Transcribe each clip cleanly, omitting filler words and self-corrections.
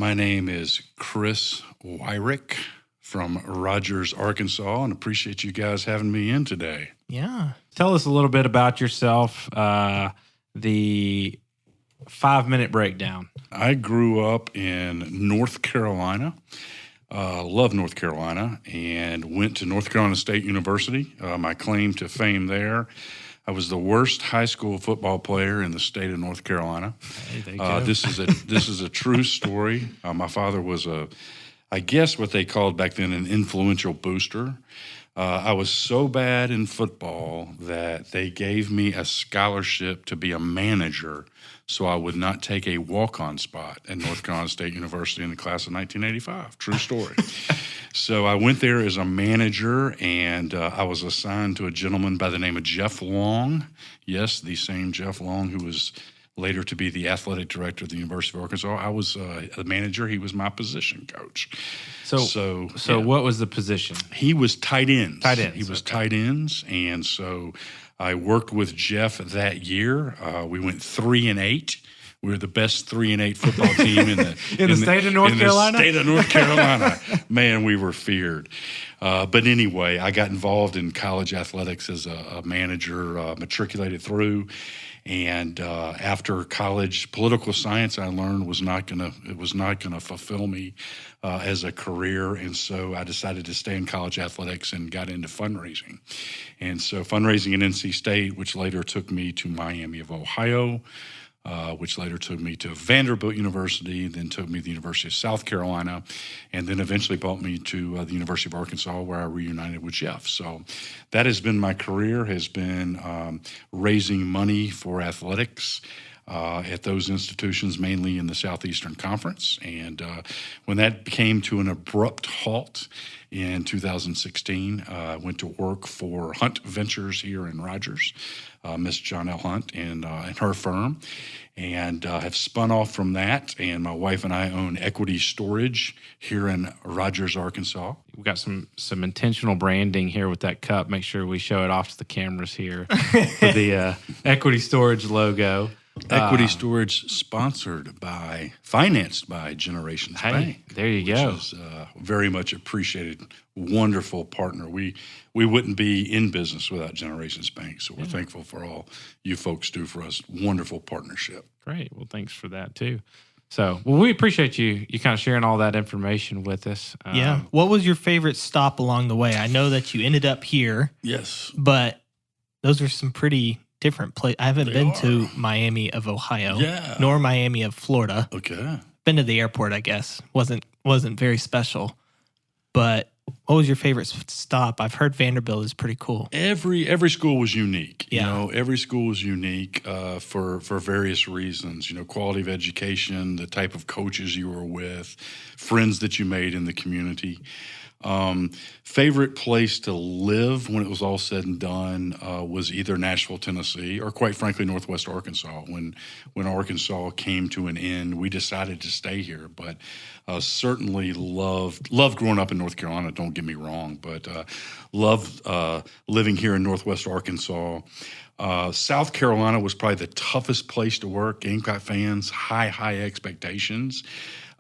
My name is Chris Wyrick from Rogers, Arkansas, and appreciate you guys having me in today. Yeah. Tell us a little bit about yourself, the 5-minute breakdown. I grew up in North Carolina, love North Carolina, and went to North Carolina State University. My claim to fame there, I was the worst high school football player in the state of North Carolina. Hey, This is a true story. My father was I guess what they called back then an influential booster. I was so bad in football that they gave me a scholarship to be a manager so I would not take a walk-on spot at North Carolina State University in the class of 1985. True story. So I went there as a manager, and I was assigned to a gentleman by the name of Jeff Long. Yes, the same Jeff Long who was later to be the athletic director of the University of Arkansas. I was a manager. He was my position coach. So yeah. What was the position? He was tight ends. Tight ends. He was tight ends, and so I worked with Jeff that year. We went 3-8. We were the best 3-8 football team in the state of North Carolina. The state of North Carolina, man, we were feared. But anyway, I got involved in college athletics as a manager, matriculated through. And after college, political science, I learned was not gonna fulfill me as a career, and so I decided to stay in college athletics and got into fundraising. And so fundraising at NC State, which later took me to Miami of Ohio, which later took me to Vanderbilt University, then took me to the University of South Carolina, and then eventually brought me to the University of Arkansas, where I reunited with Jeff. So that has been my career, has been raising money for athletics at those institutions, mainly in the Southeastern Conference. And when that came to an abrupt halt in 2016, I went to work for Hunt Ventures here in Rogers, Miss John L. Hunt and her firm, and have spun off from that. And my wife and I own Equity Storage here in Rogers, Arkansas. We've got some intentional branding here with that cup. Make sure we show it off to the cameras here for the Equity Storage logo. Equity Storage financed by Generations Bank. There you go. Which is very much appreciated, wonderful partner. We wouldn't be in business without Generations Bank, so we're thankful for all you folks do for us. Wonderful partnership. Great. Well, thanks for that too. So, we appreciate you kind of sharing all that information with us. Yeah. What was your favorite stop along the way? I know that you ended up here. Yes. But those are some pretty different places. I haven't been to Miami of Ohio, nor Miami of Florida. Okay. Been to the airport, I guess. Wasn't very special. But what was your favorite stop? I've heard Vanderbilt is pretty cool. Every school was unique. Yeah. You know, every school was unique for various reasons. You know, quality of education, the type of coaches you were with, friends that you made in the community. Favorite place to live when it was all said and done was either Nashville, Tennessee, or quite frankly, Northwest Arkansas. When Arkansas came to an end, we decided to stay here, but certainly loved growing up in North Carolina, don't get me wrong, but loved living here in Northwest Arkansas. South Carolina was probably the toughest place to work. Gamecock fans, high expectations.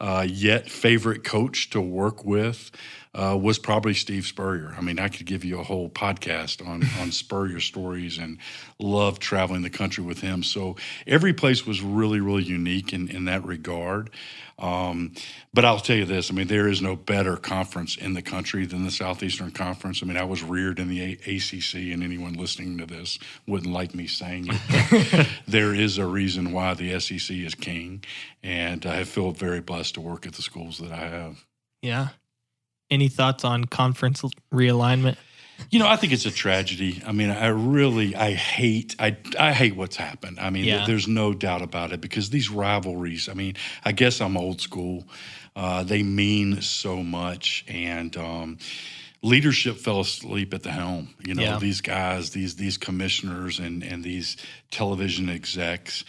Yet favorite coach to work with was probably Steve Spurrier. I mean, I could give you a whole podcast on Spurrier stories, and loved traveling the country with him. So every place was really, really unique in that regard. But I'll tell you this, I mean, there is no better conference in the country than the Southeastern Conference. I mean, I was reared in the ACC, and anyone listening to this wouldn't like me saying it. But there is a reason why the SEC is king, and I feel very blessed to work at the schools that I have. Yeah. Any thoughts on conference realignment? You know, I think it's a tragedy. I mean, I hate what's happened. I mean, there's no doubt about it, because these rivalries, I mean, I guess I'm old school. They mean so much, and leadership fell asleep at the helm. You know, these guys, these commissioners and these television execs,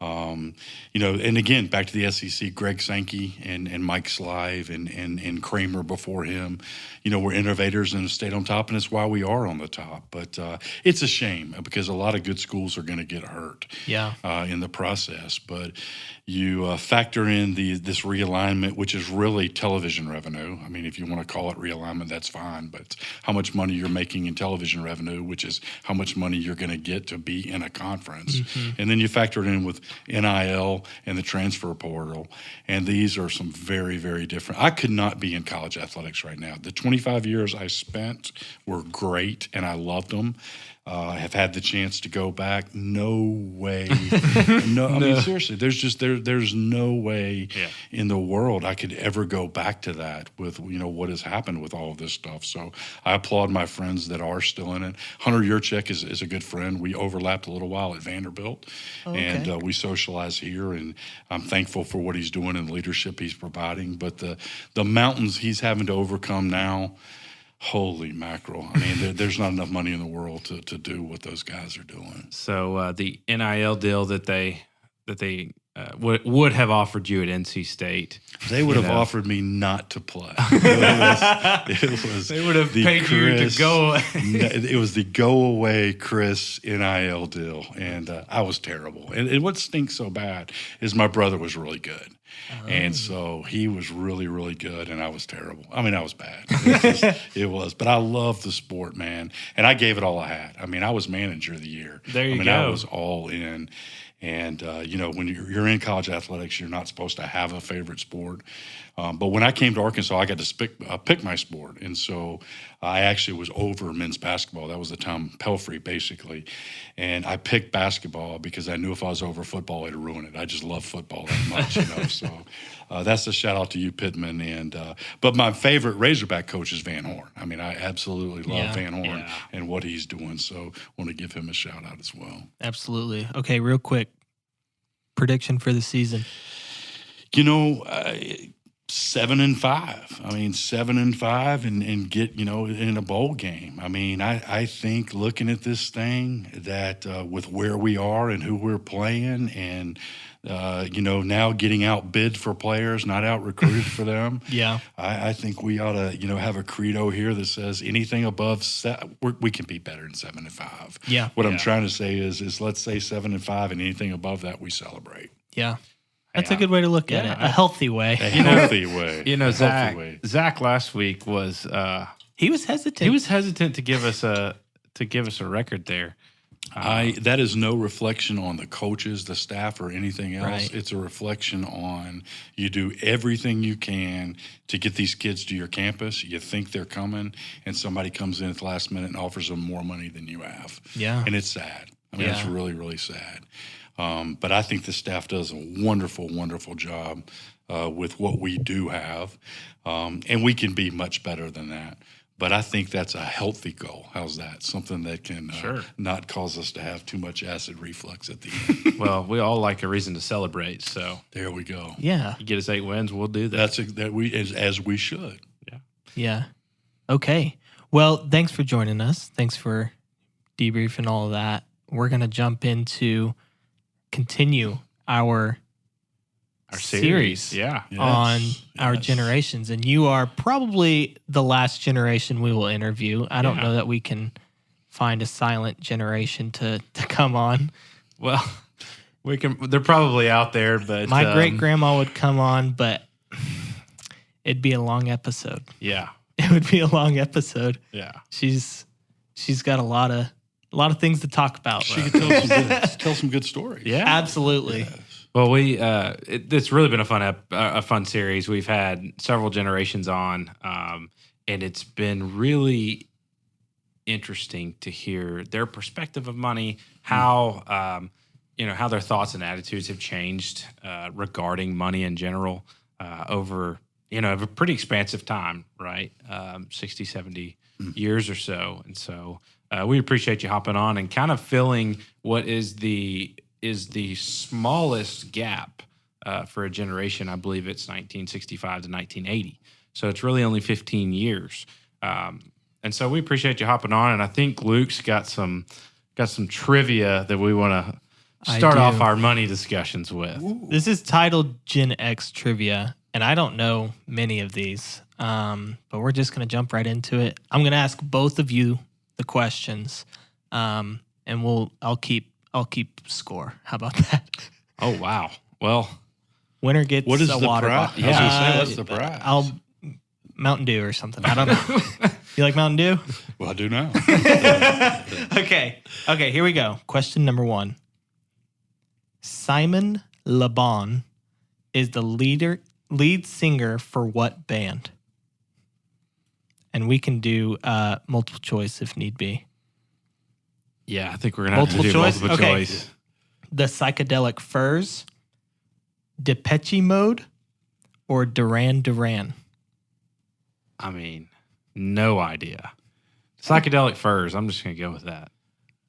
And again, back to the SEC, Greg Sankey and Mike Slive and Kramer before him, were innovators and stayed on top, and it's why we are on the top. But it's a shame because a lot of good schools are going to get hurt in the process. But you factor in this realignment, which is really television revenue. I mean, if you want to call it realignment, that's fine. But it's how much money you're making in television revenue, which is how much money you're going to get to be in a conference. And then you factor it in with NIL and the transfer portal. And these are some very, very different. I could not be in college athletics right now. The 25 years I spent were great, and I loved them. I have had the chance to go back. No way. No, I mean, seriously, there's no way in the world I could ever go back to that with, what has happened with all of this stuff. So I applaud my friends that are still in it. Hunter Yurchek is a good friend. We overlapped a little while at Vanderbilt, and we socialize here, and I'm thankful for what he's doing and the leadership he's providing. But the mountains he's having to overcome now, holy mackerel. I mean, there's not enough money in the world to do what those guys are doing. So the NIL deal that they would have offered you at NC State. They would have offered me not to play. It was they would have paid you to go away. It was the go away Chris NIL deal, and I was terrible. And what stinks so bad is my brother was really good. And so he was really, really good, and I was terrible. I mean, I was bad. It was. But I loved the sport, man. And I gave it all I had. I mean, I was manager of the year. There you go. I was all in. And, when you're in college athletics, you're not supposed to have a favorite sport. But when I came to Arkansas, I got to pick my sport. And so I actually was over men's basketball. That was the Tom Pelfrey, basically. And I picked basketball because I knew if I was over football, it'd ruin it. I just love football that much, So that's a shout out to you, Pittman. But my favorite Razorback coach is Van Horn. I mean, I absolutely love Van Horn and what he's doing. So I want to give him a shout out as well. Absolutely. Okay, real quick. Prediction for the season. 7-5. I mean, 7-5 and get, in a bowl game. I mean, I think looking at this thing that with where we are and who we're playing and, now getting outbid for players, not out recruited for them. I think we ought to, have a credo here that says anything above we can be better than 7-5. What I'm trying to say is let's say 7-5 and anything above that we celebrate. That's a good way to look at it. A healthy way. A healthy way. Zach last week was he was hesitant. He was hesitant to give us a record there. That is no reflection on the coaches, the staff, or anything else. Right. It's a reflection on you do everything you can to get these kids to your campus. You think they're coming, and somebody comes in at the last minute and offers them more money than you have. And it's sad. I mean, it's really, really sad. But I think the staff does a wonderful, wonderful job with what we do have. And we can be much better than that. But I think that's a healthy goal. How's that? Something that can not cause us to have too much acid reflux at the end. Well, we all like a reason to celebrate, so there we go. Yeah. You get us 8 wins, we'll do that. As we should. Yeah. Okay. Well, thanks for joining us. Thanks for debriefing all of that. We're going to jump into continue our series on our generations. And you are probably the last generation we will interview. I don't know that we can find a silent generation to come on. Well, we can. They're probably out there, but my great grandma would come on, but it'd be a long episode. Yeah, it would be a long episode. Yeah, she's got a lot of things to talk about. She could tell some good stories. Yeah, absolutely. Yes. Well, it's really been a fun series. We've had several generations on, and it's been really interesting to hear their perspective of money, how how their thoughts and attitudes have changed regarding money in general over a pretty expansive time, right? 60, 70 years or so, and so we appreciate you hopping on and kind of filling what is the smallest gap for a generation. I believe it's 1965 to 1980. So it's really only 15 years. And so we appreciate you hopping on. And I think Luke's got some trivia that we want to start do. off our money discussions with. This is titled Gen X Trivia, and I don't know many of these, but we're just going to jump right into it. I'm going to ask both of you the questions, and I'll keep score. How about that? Oh, wow. Well, Winner gets What is a the water prize? bottle. I was gonna say, what's the prize? I'll Mountain Dew or something. I don't know. You like Mountain Dew? Well, I do now. Okay, here we go. Question number 1. Simon Le Bon is the lead singer for what band? And we can do multiple choice if need be. yeah, I think we're going to have to Multiple do choice? multiple Okay. choice. The Psychedelic Furs, Depeche Mode, or Duran Duran? I mean, no idea. Psychedelic Furs. I'm just going to go with that.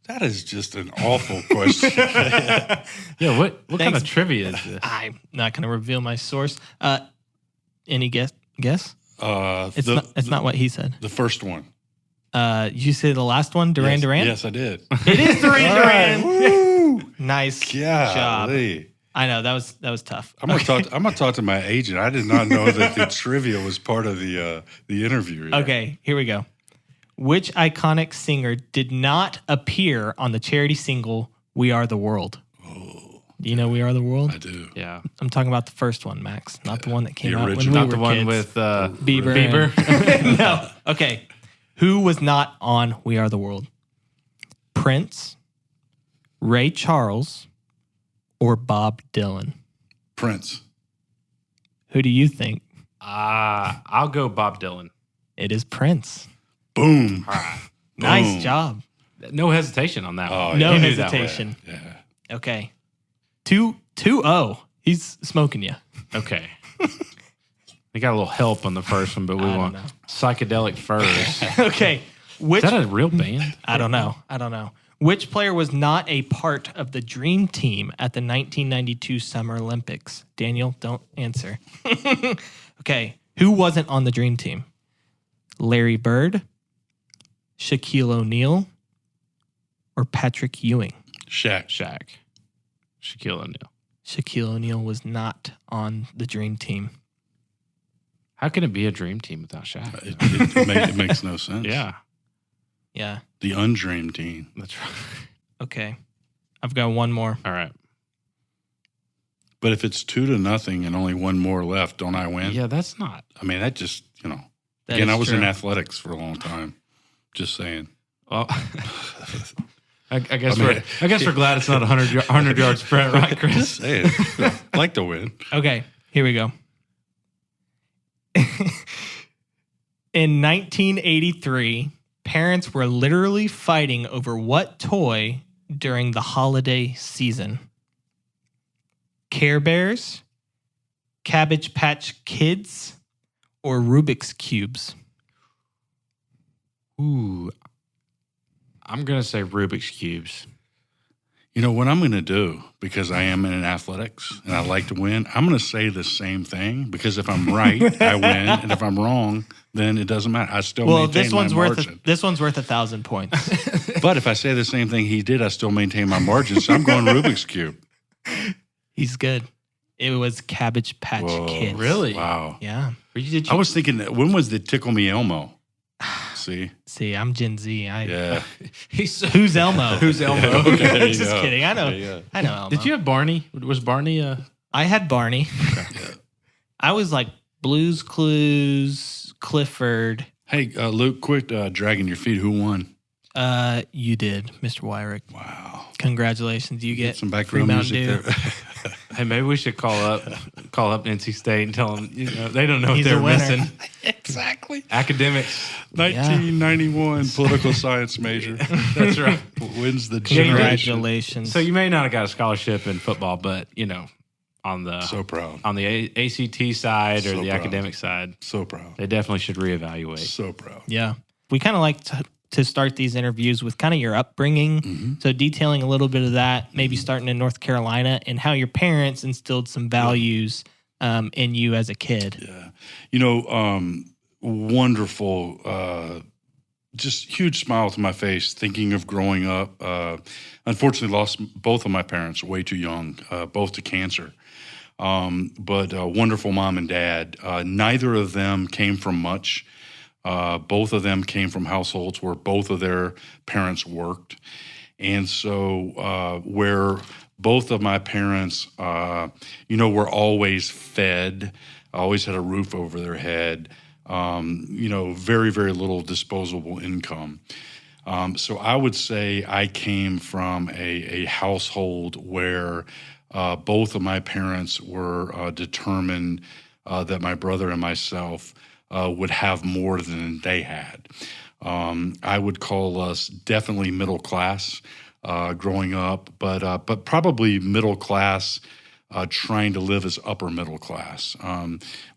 That is just an awful question. Yeah, what kind Thanks. of trivia is this? I'm not going to reveal my source. Any guess? It's not what he said. The first one. You say the last one, Duran Yes, Duran? Yes, I did. It is Duran All right, Duran. woo! Nice job. Golly. I know that was tough. I'm gonna talk to my agent. I did not know that the trivia was part of the interview. Here. Okay, here we go. Which iconic singer did not appear on the charity single "We Are the World"? Oh, Do you know "We Are the World"? I do. Yeah. I'm talking about the first one, Max, not the one that came The out when original. we Not were the one kids. with Bieber. No. Okay. Who was not on "We Are the World"? Prince, Ray Charles, or Bob Dylan? Prince. Who do you think? I'll go Bob Dylan. It is Prince. Boom. Nice Boom. job. No hesitation on that Oh, one. No You knew that one. hesitation. Yeah. Okay. 2-0. He's smoking you. Okay. We got a little help on the first one, but we I don't want know. Psychedelic Furs. Okay. Which Is that a real band? I don't know. Which player was not a part of the Dream Team at the 1992 Summer Olympics? Daniel, don't answer. Okay. Who wasn't on the Dream Team? Larry Bird, Shaquille O'Neal, or Patrick Ewing? Shaq. Shaquille O'Neal. Shaquille O'Neal was not on the Dream Team. How can it be a dream team without Shaq? It makes no sense. Yeah, Yeah. The undream team. that's right. Okay. I've got one more. All right. But if it's 2-0 and only one more left, don't I win? Yeah, that's not. I mean, that just That again, is I was true. in athletics for a long time. Just saying. Well, I guess we're glad it's not a 100-yard sprint, right, Chris? Just saying. I'd like to win. Okay, here we go. In 1983, parents were literally fighting over what toy during the holiday season? Care Bears, Cabbage Patch Kids, or Rubik's Cubes? Ooh, I'm gonna say Rubik's cubes. You know what I'm going to do, because I am in athletics and I like to win, I'm going to say the same thing, because if I'm right, I win, and if I'm wrong, then it doesn't matter. I still Well, maintain this one's my worth margin. this one's worth 1,000 points. But if I say the same thing he did, I still maintain my margin. So I'm going Rubik's Cube. He's good. It was Cabbage Patch Whoa. Kids. Really? Wow. Yeah. I was thinking, when was the Tickle Me Elmo? See? See, I'm Gen Z. Yeah. Who's Elmo? Who's Elmo? Okay, there you Just go. kidding. I know. There you go. I know Elmo. Did you have Barney? Was Barney I had Barney. I was like Blue's Clues, Clifford. Hey, Luke, quit dragging your feet. Who won? You did, Mr. Wyrick. Wow. Congratulations. You get Some free background Mountain music Dew. there. Hey, maybe we should call up NC State and tell them they don't know what He's they're a winner. missing. Exactly. Academics. 1991 political science major. That's right. Wins the generation. Congratulations. So you may not have got a scholarship in football, but on the So proud. on the ACT side or So the proud. academic side, So proud. they definitely should reevaluate. So proud. Yeah. We kind of like to start these interviews with kind of your upbringing. Mm-hmm. So detailing a little bit of that, maybe starting in North Carolina and how your parents instilled some values in you as a kid. Yeah. Wonderful just huge smile to my face thinking of growing up. Unfortunately, lost both of my parents way too young, both to cancer. But wonderful mom and dad. Neither of them came from much. Both of them came from households where both of their parents worked. And so where both of my parents, were always fed, always had a roof over their head, very, very little disposable income. So I would say I came from a household where both of my parents were determined that my brother and myself would have more than they had. I would call us definitely middle class growing up, but probably middle class trying to live as upper middle class.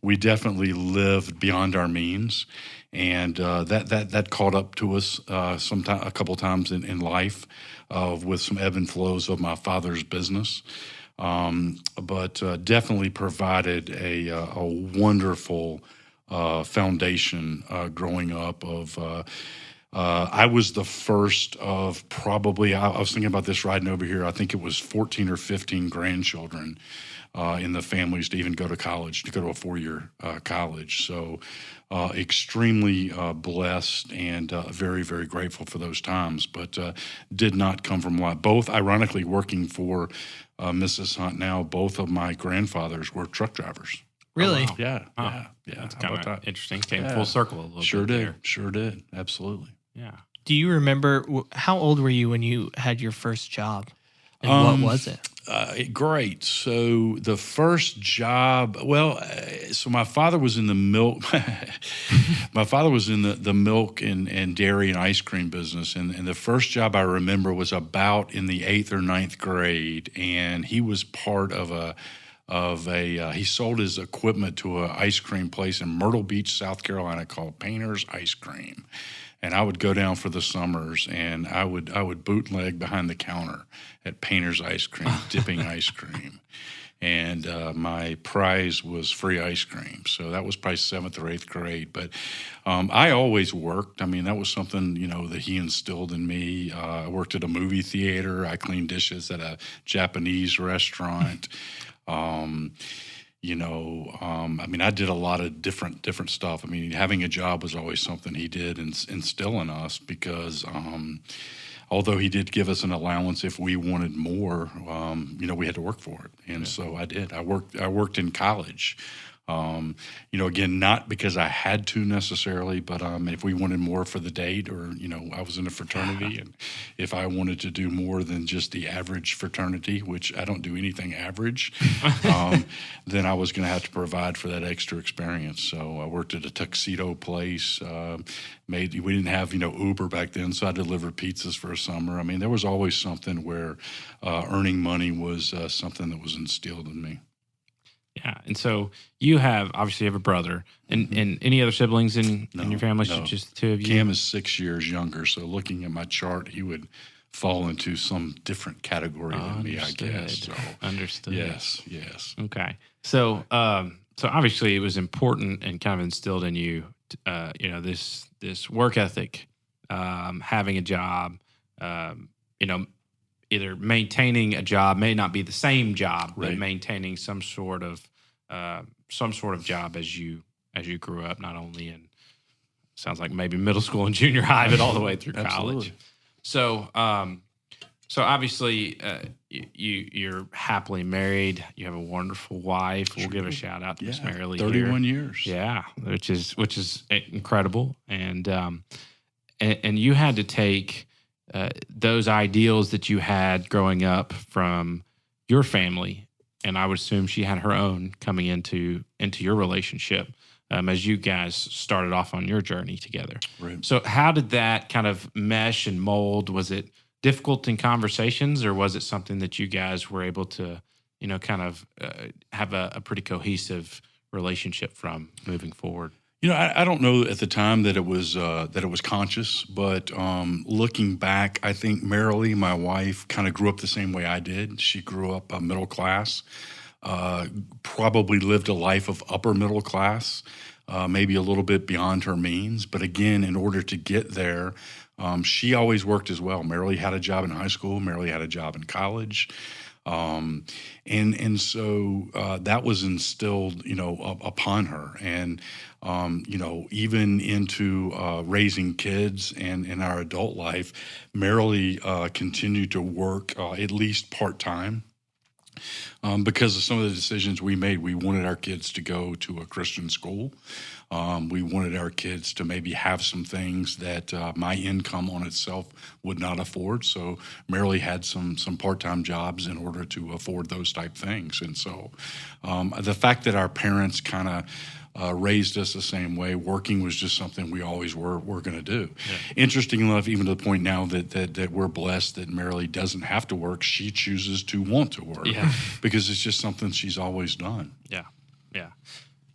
We definitely lived beyond our means, and that caught up to us a couple times in life with some ebb and flows of my father's business. But definitely provided a wonderful foundation growing up of I was the first of probably, I was thinking about this riding over here, I think it was 14 or 15 grandchildren in the families to even go to college, to go to a 4-year college. So extremely blessed and very, very grateful for those times, but did not come from a lot. Both, ironically, working for Mrs. Hunt now, both of my grandfathers were truck drivers. Really? Oh, wow. Yeah, Wow. yeah. That's How about kind of that? interesting. Came Yeah. full circle a little Sure bit did. there. Sure did. Absolutely. Yeah. Do you remember how old were you when you had your first job? And what was it? Great. So the first job, so my father was in the milk. My father was in the milk and dairy and ice cream business, and the first job I remember was about in the 8th or 9th grade, and he was part of he sold his equipment to an ice cream place in Myrtle Beach, South Carolina called Painter's Ice Cream. And I would go down for the summers, and I would bootleg behind the counter at Painter's Ice Cream, dipping ice cream. And my prize was free ice cream. So that was probably 7th or 8th grade. But I always worked. I mean, that was something, that he instilled in me. I worked at a movie theater. I cleaned dishes at a Japanese restaurant. I did a lot of different stuff. I mean, having a job was always something he did instill in us because although he did give us an allowance if we wanted more, we had to work for it. And so I did. I worked in college. Again, not because I had to necessarily, but if we wanted more for the date or, I was in a fraternity, and if I wanted to do more than just the average fraternity, which I don't do anything average, then I was going to have to provide for that extra experience. So I worked at a tuxedo place, we didn't have, Uber back then, so I delivered pizzas for a summer. I mean, there was always something where earning money was something that was instilled in me. Yeah. And so you obviously have a brother and any other siblings in your family? No. So just the two of you? Cam is 6 years younger. So looking at my chart, he would fall into some different category than me, I guess. So, Understood. yes. Okay. So, so obviously it was important and kind of instilled in you, this work ethic, having a job, either maintaining a job, may not be the same job, Right. but maintaining some sort of job as you grew up, not only in sounds like maybe middle school and junior high, but all the way through college. So, so obviously, you're happily married. You have a wonderful wife. We'll give a shout out to Miss Marilee. 31 years. Yeah, which is incredible, and you had to take those ideals that you had growing up from your family, and I would assume she had her own coming into your relationship as you guys started off on your journey together. Right. So how did that kind of mesh and mold? Was it difficult in conversations, or was it something that you guys were able to, kind of have a pretty cohesive relationship from moving forward? I don't know at the time that it was conscious, but looking back, I think Marilee, my wife, kind of grew up the same way I did. She grew up middle class, probably lived a life of upper middle class. maybe a little bit beyond her means. But again, in order to get there, she always worked as well. Marilee had a job in high school. Marilee had a job in college. And so that was instilled, upon her. And, even into raising kids and in our adult life, Marilee continued to work at least part-time. Because of some of the decisions we made. We wanted our kids to go to a Christian school. We wanted our kids to maybe have some things that my income on itself would not afford. So Marilee had some part-time jobs in order to afford those type things. And so the fact that our parents kind of raised us the same way. Working was just something we always were going to do. Yeah. Interesting enough, even to the point now that we're blessed that Marilee doesn't have to work. She chooses to want to work because it's just something she's always done. Yeah, yeah.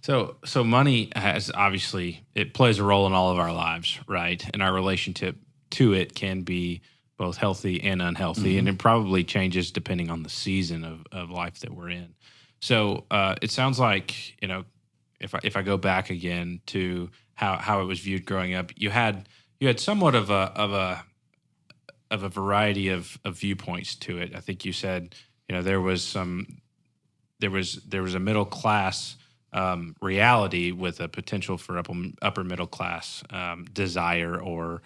So money has obviously, it plays a role in all of our lives, right? And our relationship to it can be both healthy and unhealthy, and it probably changes depending on the season of life that we're in. So it sounds like, if I go back again to how it was viewed growing up, you had somewhat of a variety of viewpoints to it. I think you said there was a middle class reality with a potential for upper middle class desire or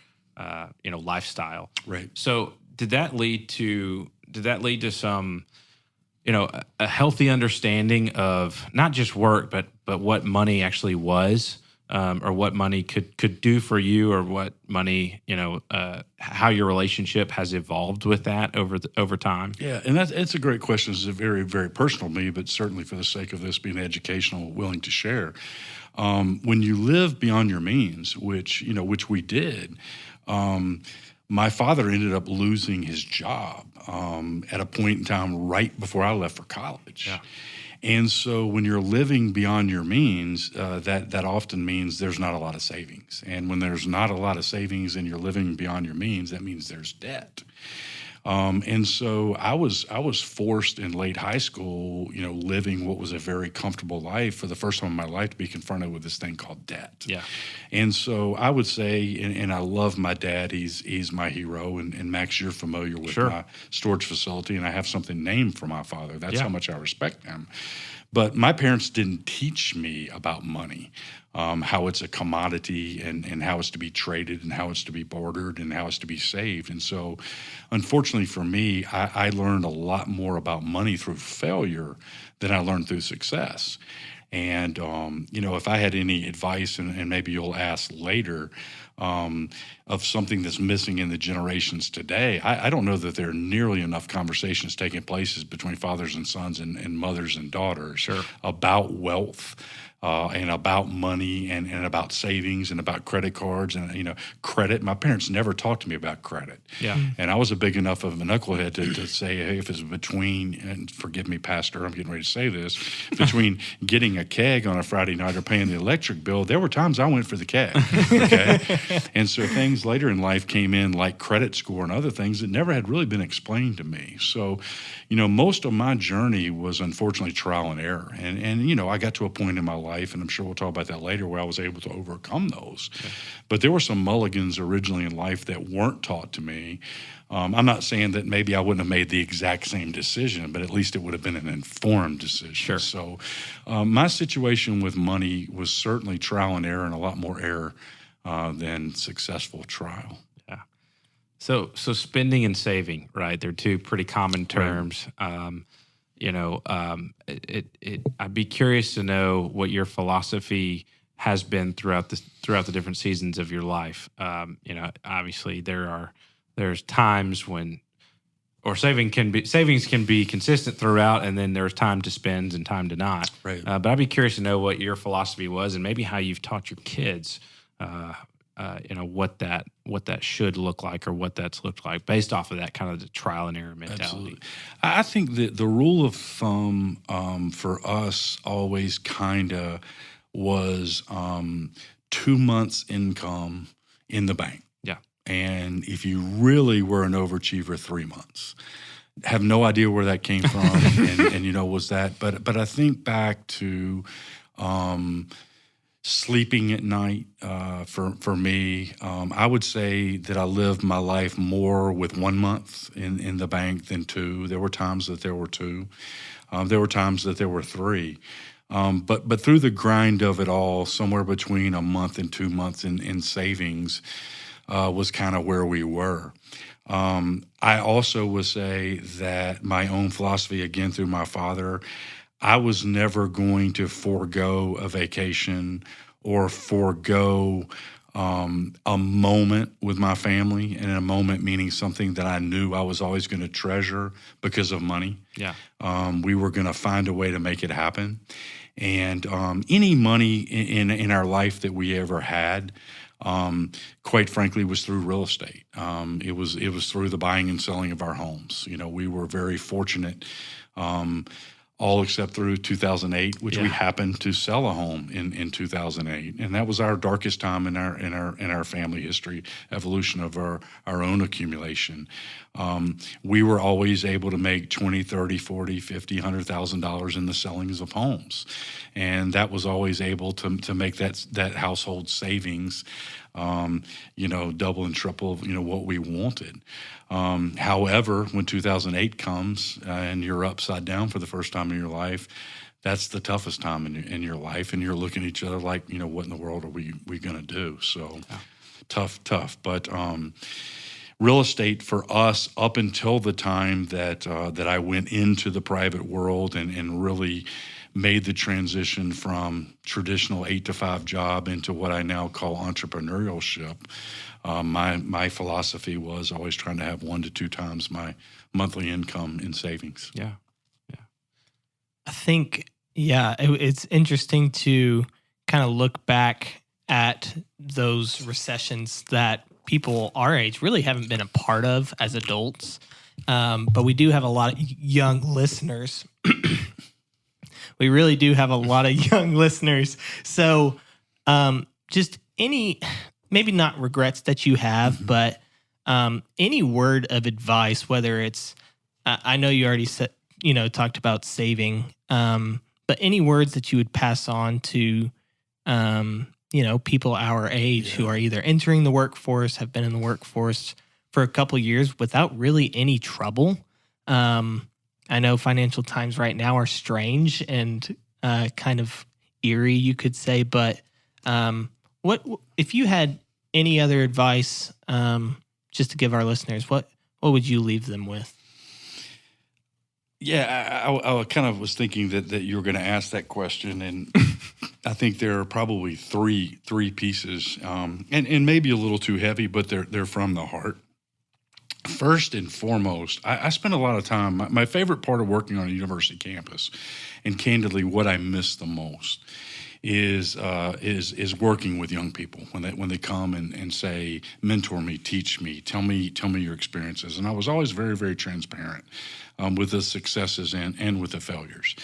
lifestyle. Right. So did that lead to some a healthy understanding of not just work, but what money actually was, or what money could do for you, or what money, how your relationship has evolved with that over time? Yeah, and it's a great question. It's very, very personal to me, but certainly for the sake of this being educational, willing to share. When you live beyond your means, which we did, my father ended up losing his job at a point in time right before I left for college. Yeah. And so when you're living beyond your means, that often means there's not a lot of savings. And when there's not a lot of savings and you're living beyond your means, that means there's debt. And so I was forced in late high school, living what was a very comfortable life for the first time in my life to be confronted with this thing called debt. Yeah. And so I would say, and I love my dad, he's my hero. And Max, you're familiar with my storage facility, and I have something named for my father. That's how much I respect him. But my parents didn't teach me about money, how it's a commodity and how it's to be traded and how it's to be bartered and how it's to be saved. And so, unfortunately for me, I learned a lot more about money through failure than I learned through success. And, if I had any advice, and maybe you'll ask later, of something that's missing in the generations today, I don't know that there are nearly enough conversations taking place between fathers and sons and mothers and daughters about wealth. And about money and about savings and about credit cards and, credit. My parents never talked to me about credit. Yeah. And I was a big enough of a knucklehead to say, hey, if it's between, and forgive me, Pastor, I'm getting ready to say this, between getting a keg on a Friday night or paying the electric bill, there were times I went for the keg. Okay. And so things later in life came in like credit score and other things that never had really been explained to me. So, most of my journey was unfortunately trial and error. And I got to a point in my life, and I'm sure we'll talk about that later, where I was able to overcome those. Okay. But there were some mulligans originally in life that weren't taught to me. I'm not saying that maybe I wouldn't have made the exact same decision, but at least it would have been an informed decision. Sure. So my situation with money was certainly trial and error, and a lot more error than successful trial. Yeah. So spending and saving, right? They're two pretty common terms. Right. I'd be curious to know what your philosophy has been throughout the different seasons of your life. Obviously there's times when, or savings can be consistent throughout, and then there's time to spend and time to not. Right. But I'd be curious to know what your philosophy was, and maybe how you've taught your kids, what that should look like, or what that's looked like based off of that kind of the trial and error mentality. Absolutely. I think that the rule of thumb for us always kind of was 2 months income in the bank. Yeah. And if you really were an overachiever, 3 months. Have no idea where that came from and was that. But I think back to sleeping at night, for me, I would say that I lived my life more with 1 month in the bank than two. There were times that there were two. There were times that there were three. But through the grind of it all, somewhere between a month and 2 months in savings was kind of where we were. I also would say that my own philosophy, again, through my father, I was never going to forego a vacation or forego a moment with my family, and a moment meaning something that I knew I was always going to treasure because of money. Yeah. We were going to find a way to make it happen. And any money in our life that we ever had, quite frankly, was through real estate. It was through the buying and selling of our homes. We were very fortunate, all except through 2008, which we happened to sell a home in 2008, and that was our darkest time in our family history, evolution of our own accumulation. We were always able to make $20, $30, $40, $50, $100,000 in the sellings of homes, and that was always able to make that household savings, double and triple, what we wanted. However, when 2008 comes and you're upside down for the first time in your life, that's the toughest time in your life, and you're looking at each other like, what in the world are we going to do? So tough. But real estate for us, up until the time that I went into the private world and really made the transition from traditional 8-to-5 job into what I now call entrepreneurship. My philosophy was always trying to have 1 to 2 times my monthly income in savings. Yeah. I think, it's interesting to kind of look back at those recessions that people our age really haven't been a part of as adults. But we do have a lot of young listeners. We really do have a lot of young listeners. So just any, maybe not regrets that you have, but any word of advice, whether it's, I know you already said, talked about saving, but any words that you would pass on to, people our age who are either entering the workforce, have been in the workforce for a couple years without really any trouble. I know financial times right now are strange and kind of eerie, you could say. But what if you had any other advice, just to give our listeners? What would you leave them with? Yeah, I kind of was thinking that you were going to ask that question, and I think there are probably three pieces, and maybe a little too heavy, but they're from the heart. First and foremost, I spend a lot of time. My favorite part of working on a university campus, and candidly, what I miss the most, is working with young people when they come and say, mentor me, teach me, tell me your experiences. And I was always very, very transparent with the successes and with the failures.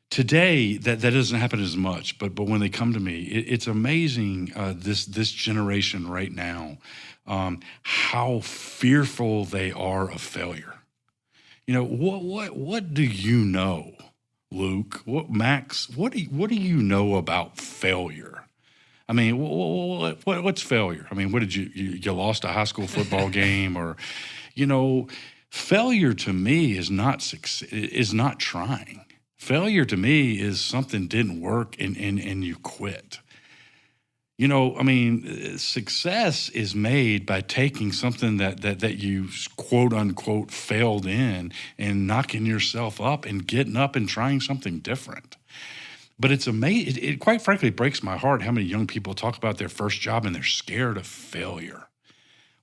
Today, that doesn't happen as much, but when they come to me, it's amazing, this generation right now, how fearful they are of failure. What do you know, Luke? Max? What do you know about failure? I mean, what's failure? I mean, what did you lost a high school football game, or failure to me is not trying. Failure to me is something didn't work and you quit. Success is made by taking something that you quote unquote failed in and knocking yourself up and getting up and trying something different. But it's amazing. It quite frankly breaks my heart how many young people talk about their first job and they're scared of failure.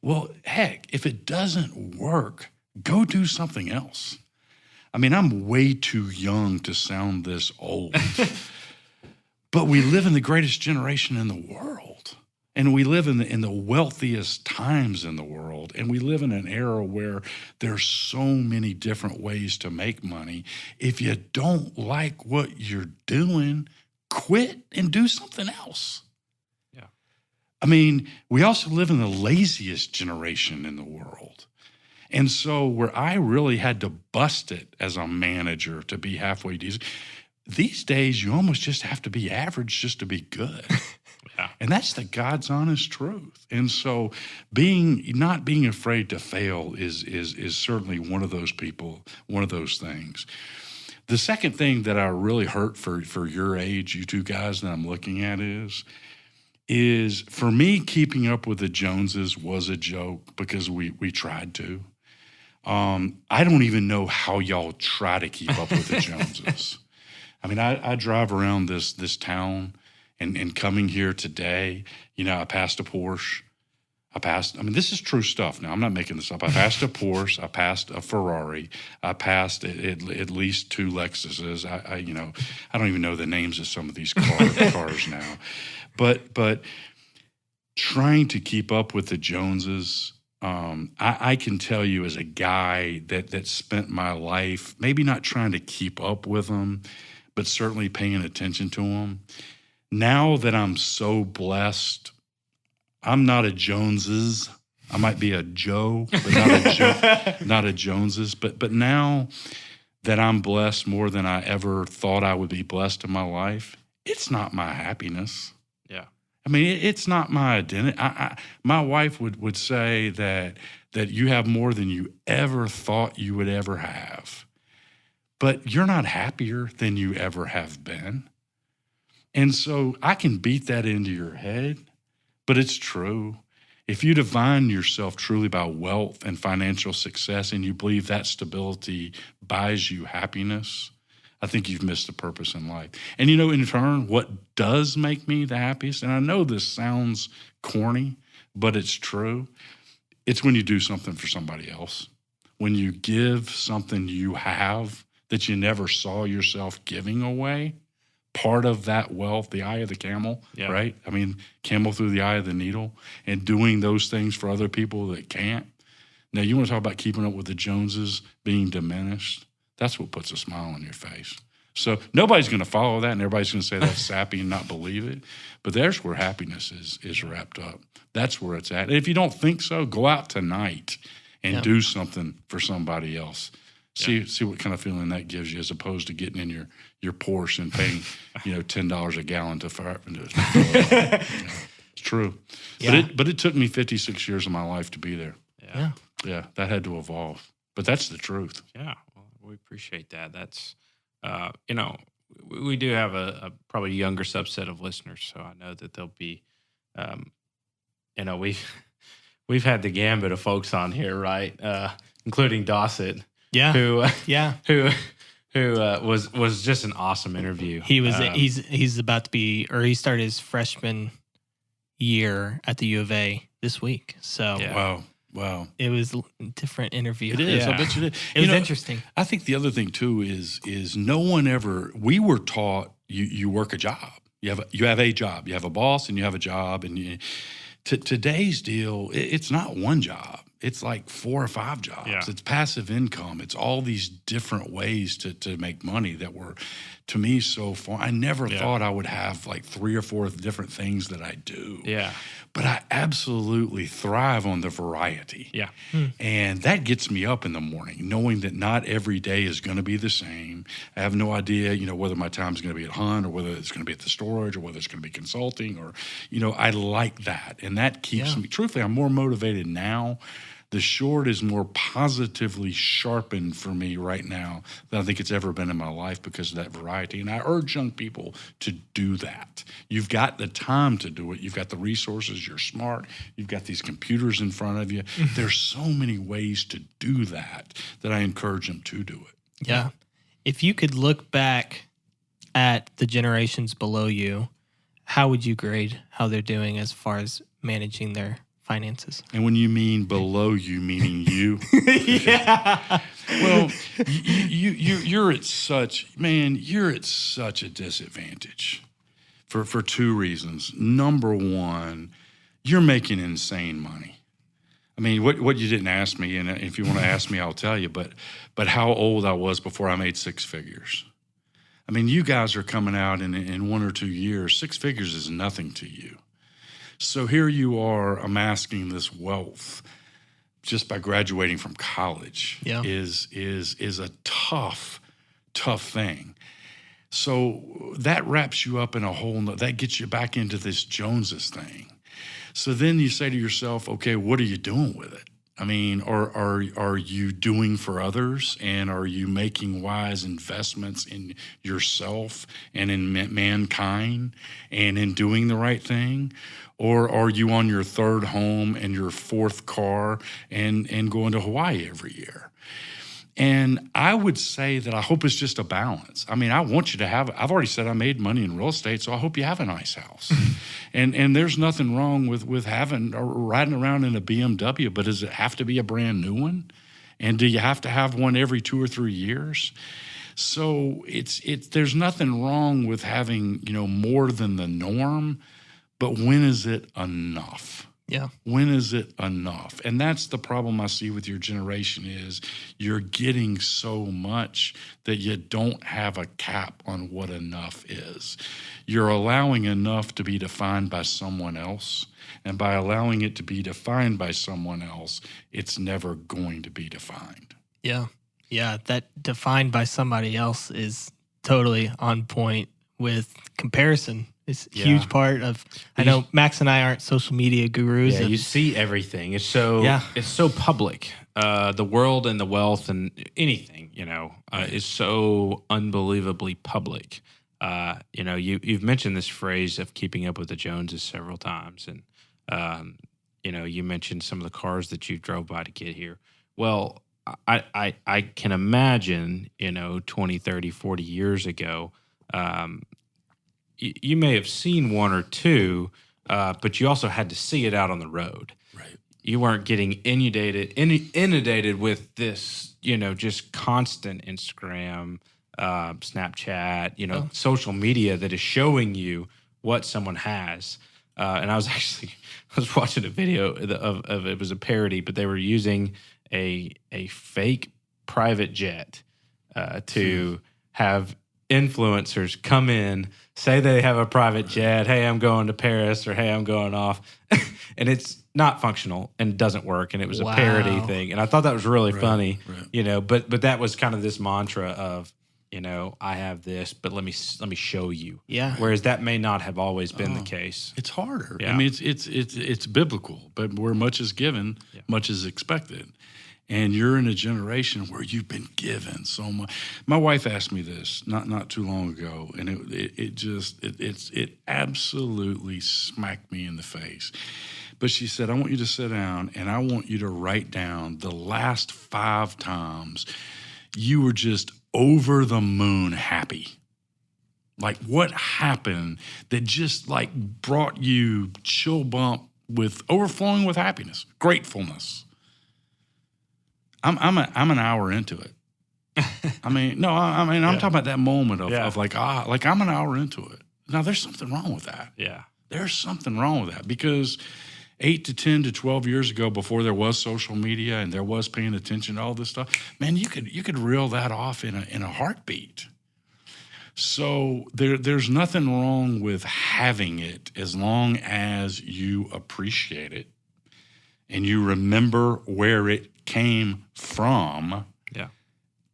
Well, heck, if it doesn't work, go do something else. I'm way too young to sound this old. But we live in the greatest generation in the world, and we live in the wealthiest times in the world, and we live in an era where there's so many different ways to make money. If you don't like what you're doing, quit and do something else. Yeah. We also live in the laziest generation in the world. And so where I really had to bust it as a manager to be halfway decent, these days you almost just have to be average just to be good. Yeah. And that's the God's honest truth. And so not being afraid to fail is certainly one of those things. The second thing that I really hurt for your age, you two guys that I'm looking at is for me, keeping up with the Joneses was a joke because we tried to. I don't even know how y'all try to keep up with the Joneses. I mean, I drive around this town and coming here today, I passed a Porsche. This is true stuff now. I'm not making this up. I passed a Porsche. I passed a Ferrari. I passed at least 2 Lexuses. I don't even know the names of some of these cars now. But trying to keep up with the Joneses, I can tell you as a guy that spent my life maybe not trying to keep up with them, but certainly paying attention to them. Now that I'm so blessed, I'm not a Joneses. I might be a Joe, but not a Joneses. But now that I'm blessed more than I ever thought I would be blessed in my life, it's not my happiness. Yeah. I mean, it's not my identity. My wife would say that you have more than you ever thought you would ever have. But you're not happier than you ever have been. And so I can beat that into your head, but it's true. If you define yourself truly by wealth and financial success and you believe that stability buys you happiness, I think you've missed the purpose in life. And in turn, what does make me the happiest, and I know this sounds corny, but it's true, it's when you do something for somebody else. When you give something you have that you never saw yourself giving away, part of that wealth, the eye of the camel, right? I mean, camel through the eye of the needle, and doing those things for other people that can't. Now, you want to talk about keeping up with the Joneses being diminished? That's what puts a smile on your face. So nobody's going to follow that, and everybody's going to say that's sappy and not believe it. But there's where happiness is wrapped up. That's where it's at. And if you don't think so, go out tonight and do something for somebody else. See what kind of feeling that gives you, as opposed to getting in your Porsche and paying $10 a gallon to fire. It's true, but it took me 56 years of my life to be there. Yeah, that had to evolve, but that's the truth. Yeah, well, we appreciate that. That's we do have a probably younger subset of listeners, so I know that they'll be, we've had the gambit of folks on here, right, including Dossett. Yeah. Who was just an awesome interview. He was he's about to be, or he started his freshman year at the U of A this week. So wow. It was a different interview. It is. I bet you did. It was interesting. I think the other thing too is no one ever. We were taught you work a job. You have a job. You have a boss and you have a job. And today's deal, it's not one job. It's like 4 or 5 jobs. Yeah. It's passive income. It's all these different ways to make money that were, to me, so far. I never thought I would have like 3 or 4 different things that I do. Yeah. But I absolutely thrive on the variety. Yeah. And that gets me up in the morning, knowing that not every day is going to be the same. I have no idea, whether my time is going to be at Hunt or whether it's going to be at the storage or whether it's going to be consulting or, I like that. And that keeps me, truthfully, I'm more motivated now. The short is more positively sharpened for me right now than I think it's ever been in my life because of that variety. And I urge young people to do that. You've got the time to do it. You've got the resources. You're smart. You've got these computers in front of you. There's so many ways to do that I encourage them to do it. Yeah. If you could look back at the generations below you, how would you grade how they're doing as far as managing their finances? And when you mean below you, meaning you? Yeah. Well, you're at such a disadvantage for 2 reasons. Number one, you're making insane money. I mean, what you didn't ask me, and if you want to ask me, I'll tell you, but how old I was before I made 6 figures. I mean, you guys are coming out in 1 or 2 years. 6 figures is nothing to you. So here you are amassing this wealth just by graduating from college is a tough thing. So that wraps you up in a whole, that gets you back into this Joneses thing. So then you say to yourself, okay, what are you doing with it? I mean, are you doing for others, and are you making wise investments in yourself and in mankind and in doing the right thing? Or are you on your third home and your fourth car and going to Hawaii every year? And I would say that I hope it's just a balance. I mean, I want you to have, I've already said I made money in real estate, so I hope you have a nice house. And there's nothing wrong with having or riding around in a BMW, but does it have to be a brand new one? And do you have to have one every 2 or 3 years? So there's nothing wrong with having, more than the norm, but when is it enough? Yeah. When is it enough? And that's the problem I see with your generation is you're getting so much that you don't have a cap on what enough is. You're allowing enough to be defined by someone else. And by allowing it to be defined by someone else, it's never going to be defined. Yeah. Yeah. That defined by somebody else is totally on point with comparison. It's a huge part of, I know Max and I aren't social media gurus. Yeah, you see everything. It's so public. The world and the wealth and anything, is so unbelievably public. You've mentioned this phrase of keeping up with the Joneses several times. And, you mentioned some of the cars that you drove by to get here. Well, I can imagine, 20, 30, 40 years ago, you may have seen one or two, but you also had to see it out on the road. Right. You weren't getting inundated with this, just constant Instagram, Snapchat, social media that is showing you what someone has. And I was watching a video of it was a parody, but they were using a fake private jet to have influencers come in, say they have a private jet, hey, I'm going to Paris, or hey, I'm going off. And it's not functional and doesn't work. And it was a parody thing. And I thought that was really funny, but that was kind of this mantra of, I have this, but let me show you. Yeah. Whereas that may not have always been the case. It's harder. Yeah. I mean, it's biblical, but where much is given, much is expected. And you're in a generation where you've been given so much. My wife asked me this not too long ago, and it absolutely smacked me in the face. But she said, I want you to sit down and I want you to write down the last 5 times you were just over the moon happy. Like what happened that just like brought you chill bump with overflowing with happiness, gratefulness. I'm an hour into it. I'm talking about that moment of like I'm an hour into it. Now there's something wrong with that. Yeah. There's something wrong with that because 8 to 10 to 12 years ago, before there was social media and there was paying attention to all this stuff, man, you could reel that off in a heartbeat. So there's nothing wrong with having it as long as you appreciate it and you remember where it came from. Yeah.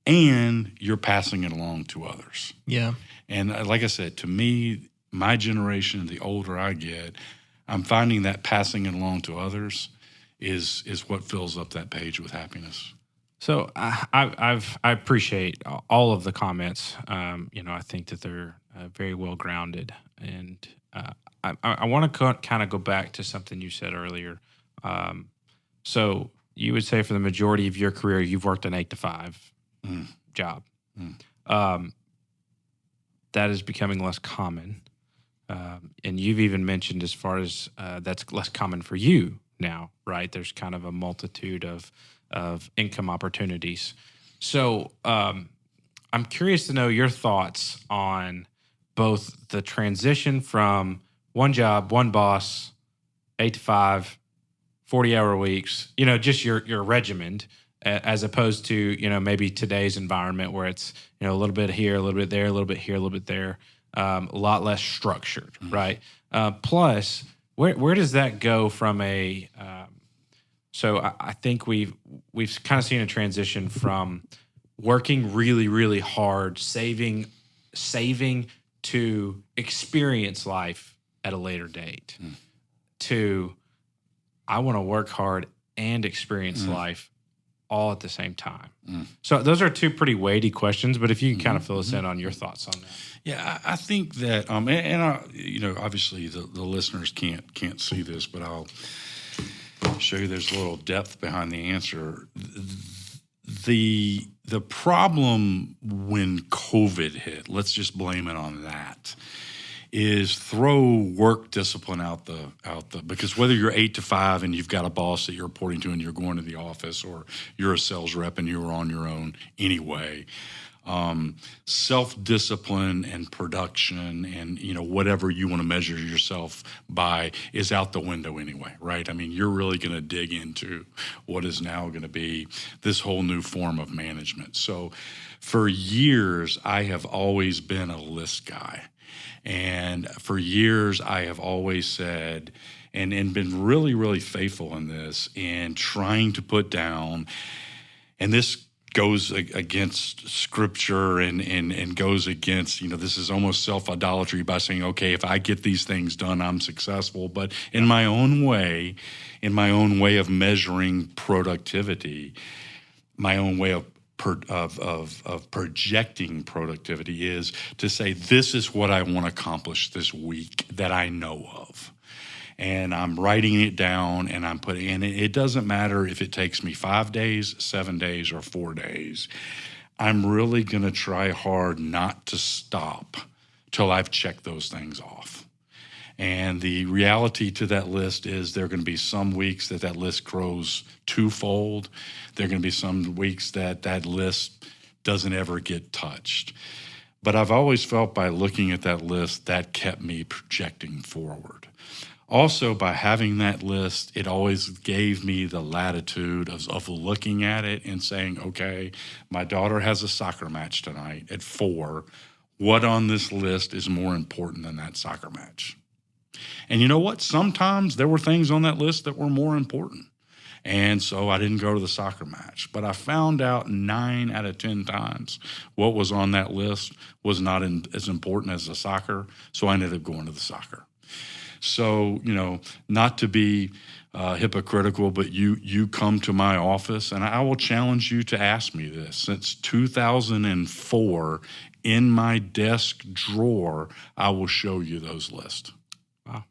And you're passing it along to others. Yeah. And like I said, to me, my generation, the older I get, I'm finding that passing it along to others is what fills up that page with happiness. So I appreciate all of the comments. I think that they're very well grounded, and I want to kind of go back to something you said earlier. So you would say for the majority of your career, you've worked an 8 to 5 job. That is becoming less common. And you've even mentioned as far as that's less common for you now, right? There's kind of a multitude of income opportunities. So I'm curious to know your thoughts on both the transition from one job, one boss, 8 to 5, 40-hour weeks, just your regimen, as opposed to, maybe today's environment where it's, a little bit here, a little bit there, a little bit here, a little bit there, a lot less structured, right? Plus, where does that go from a so I think we've kind of seen a transition from working really, really hard, saving saving to experience life at a later date, to I want to work hard and experience life all at the same time. So those are two pretty weighty questions, but if you can kind of fill us in on your thoughts on that. Yeah, I think that, and I, obviously the listeners can't see this, but I'll show you there's a little depth behind the answer. The problem when COVID hit, let's just blame it on that, is throw work discipline out the because whether you're 8 to 5 and you've got a boss that you're reporting to and you're going to the office, or you're a sales rep and you're on your own anyway, self-discipline and production and, whatever you want to measure yourself by is out the window anyway, right? I mean, you're really going to dig into what is now going to be this whole new form of management. So for years, I have always been a list guy. And for years, I have always said, and been really, really faithful in this, and trying to put down, and this goes against scripture and goes against, this is almost self-idolatry by saying, okay, if I get these things done, I'm successful. But in my own way of measuring productivity, my own way of projecting productivity is to say, this is what I want to accomplish this week that I know of. And I'm writing it down, and I'm putting in it. It doesn't matter if it takes me 5 days, 7 days, or 4 days. I'm really going to try hard not to stop till I've checked those things off. And the reality to that list is there are going to be some weeks that list grows twofold. There are going to be some weeks that list doesn't ever get touched. But I've always felt by looking at that list, that kept me projecting forward. Also, by having that list, it always gave me the latitude of looking at it and saying, okay, my daughter has a soccer match tonight at 4. What on this list is more important than that soccer match? And you know what? Sometimes there were things on that list that were more important. And so I didn't go to the soccer match. But I found out 9 out of 10 times what was on that list was not as important as the soccer. So I ended up going to the soccer. So, not to be hypocritical, but you come to my office, and I will challenge you to ask me this. Since 2004, in my desk drawer, I will show you those lists. Wow.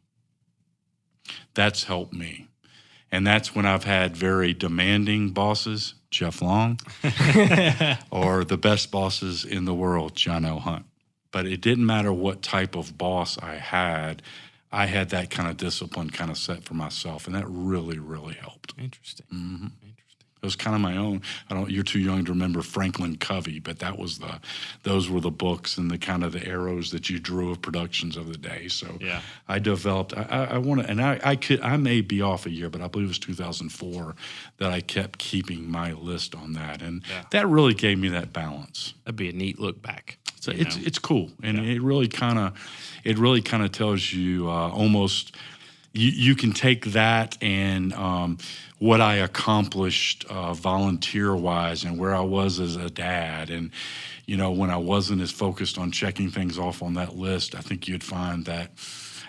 That's helped me. And that's when I've had very demanding bosses, Jeff Long, or the best bosses in the world, John L. Hunt. But it didn't matter what type of boss I had that kind of discipline kind of set for myself, and that really, really helped. Interesting. Mm-hmm. It was kind of my own. You're too young to remember Franklin Covey, but those were the books and the kind of the arrows that you drew of productions of the day. So yeah. I developed. I want to, and I may be off a year, but I believe it was 2004 that I kept keeping my list on that, and that really gave me that balance. That'd be a neat look back. So it's cool, and it really kind of tells you almost. You can take that and what I accomplished volunteer-wise and where I was as a dad. And, when I wasn't as focused on checking things off on that list, I think you'd find that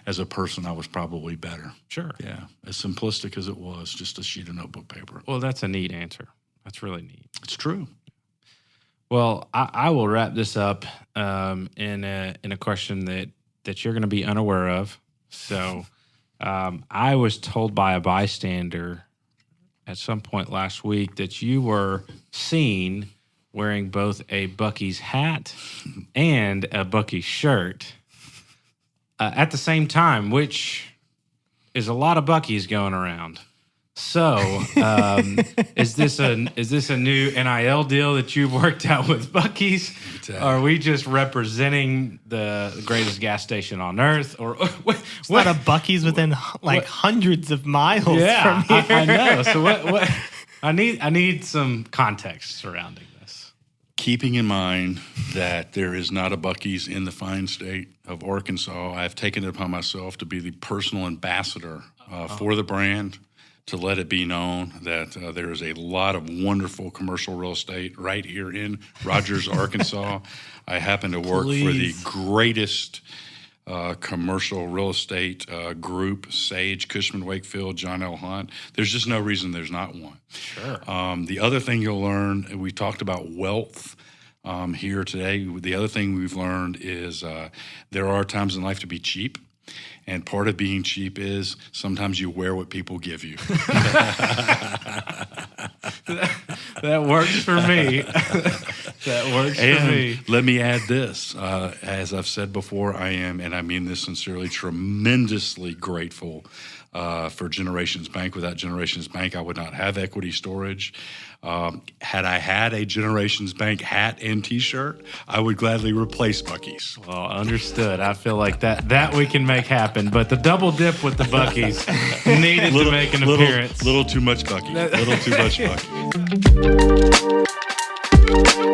as a person I was probably better. Sure. Yeah, as simplistic as it was, just a sheet of notebook paper. Well, that's a neat answer. That's really neat. It's true. Well, I will wrap this up in a question that you're going to be unaware of. So... I was told by a bystander at some point last week that you were seen wearing both a Buc-ee's hat and a Buc-ee's shirt at the same time, which is a lot of Buc-ee's going around. So, is this a new NIL deal that you've worked out with Buc-ee's? Are we just representing the greatest gas station on earth, or what? It's not a Buc-ee's within hundreds of miles from here. I know. So what? I need some context surrounding this. Keeping in mind that there is not a Buc-ee's in the fine state of Arkansas, I've taken it upon myself to be the personal ambassador for the brand, to let it be known that there is a lot of wonderful commercial real estate right here in Rogers, Arkansas. I happen to work for the greatest commercial real estate group, Sage, Cushman Wakefield, John L. Hunt. There's just no reason there's not one. Sure. The other thing you'll learn, we talked about wealth here today. The other thing we've learned is there are times in life to be cheap. And part of being cheap is sometimes you wear what people give you. That works for me. That works for me. Let me add this. As I've said before, I am, and I mean this sincerely, tremendously grateful for Generations Bank. Without Generations Bank, I would not have equity storage. Had I had a Generations Bank hat and T-shirt, I would gladly replace Buc-ee's. Well, understood. I feel like that we can make happen. But the double dip with the Buc-ee's needed to make an appearance. Little too much Buc-ee. Little too much Buc-ee.